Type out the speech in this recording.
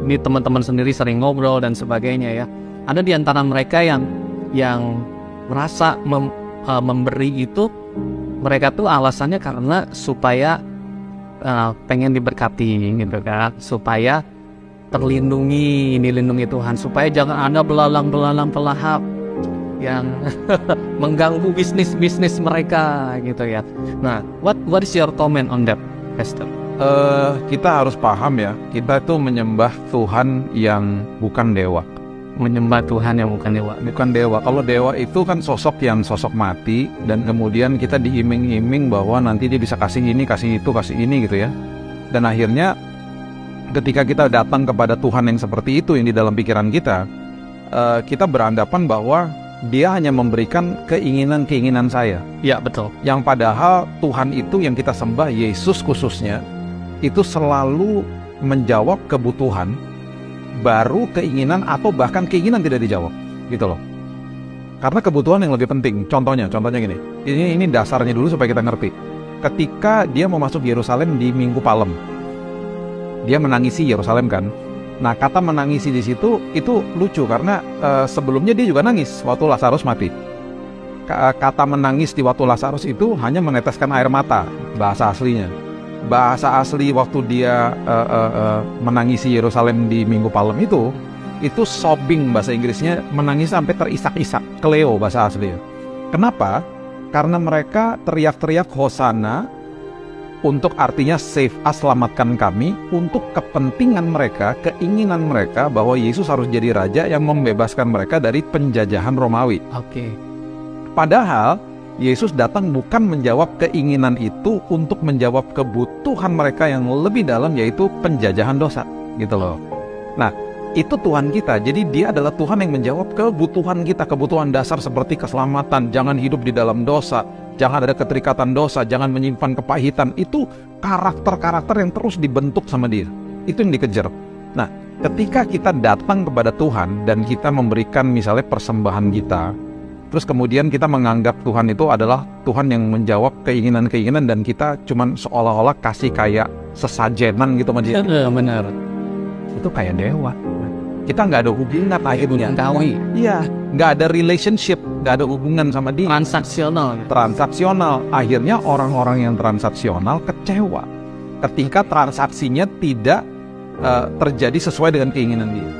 ini teman-teman sendiri sering ngobrol dan sebagainya ya. Ada di antara mereka yang merasa memberi itu, mereka tuh alasannya karena supaya pengen diberkati gitu kan, supaya terlindungi, dilindungi Tuhan, supaya jangan ada belalang-belalang pelahap yang mengganggu bisnis mereka gitu ya. Nah, what is your comment on that, Pastor? Kita harus paham ya, kita itu menyembah Tuhan yang bukan dewa. Menyembah Tuhan yang bukan dewa. Bukan dewa. Kalau dewa itu kan sosok yang sosok mati, dan kemudian kita diiming-iming bahwa nanti dia bisa kasih ini, kasih itu, kasih ini gitu ya. Dan akhirnya ketika kita datang kepada Tuhan yang seperti itu yang di dalam pikiran kita, kita beranggapan bahwa dia hanya memberikan keinginan-keinginan saya. Ya, betul. Yang padahal Tuhan itu yang kita sembah, Yesus khususnya, itu selalu menjawab kebutuhan, baru keinginan atau bahkan keinginan tidak dijawab, gitu loh. Karena kebutuhan yang lebih penting. Contohnya gini. Ini dasarnya dulu supaya kita ngerti. Ketika dia mau masuk Yerusalem di Minggu Palem, dia menangisi Yerusalem kan. Nah, kata menangisi di situ itu lucu karena sebelumnya dia juga nangis waktu Lazarus mati. Kata menangis di waktu Lazarus itu hanya meneteskan air mata, bahasa aslinya. Bahasa asli waktu dia menangisi Yerusalem di Minggu Palem itu sobbing, bahasa Inggrisnya, menangis sampai terisak-isak, kleo bahasa aslinya. Kenapa? Karena mereka teriak-teriak Hosana, untuk artinya save us, selamatkan kami, untuk kepentingan mereka, keinginan mereka bahwa Yesus harus jadi raja yang membebaskan mereka dari penjajahan Romawi. Oke. Padahal Yesus datang bukan menjawab keinginan itu, untuk menjawab kebutuhan mereka yang lebih dalam, yaitu penjajahan dosa, gitu loh. Nah, itu Tuhan kita. Jadi dia adalah Tuhan yang menjawab kebutuhan kita, kebutuhan dasar seperti keselamatan, jangan hidup di dalam dosa, jangan ada keterikatan dosa, jangan menyimpan kepahitan. Itu karakter-karakter yang terus dibentuk sama dia. Itu yang dikejar. Nah, ketika kita datang kepada Tuhan dan kita memberikan misalnya persembahan kita, terus kemudian kita menganggap Tuhan itu adalah Tuhan yang menjawab keinginan-keinginan, dan kita cuman seolah-olah kasih kayak sesajenan gitu sama dia. Benar. Itu kayak dewa. Kita nggak ada hubungan akhirnya. Iya, nggak ada relationship, nggak ada hubungan sama dia. Transaksional. Akhirnya orang-orang yang transaksional kecewa ketika transaksinya tidak terjadi sesuai dengan keinginan dia.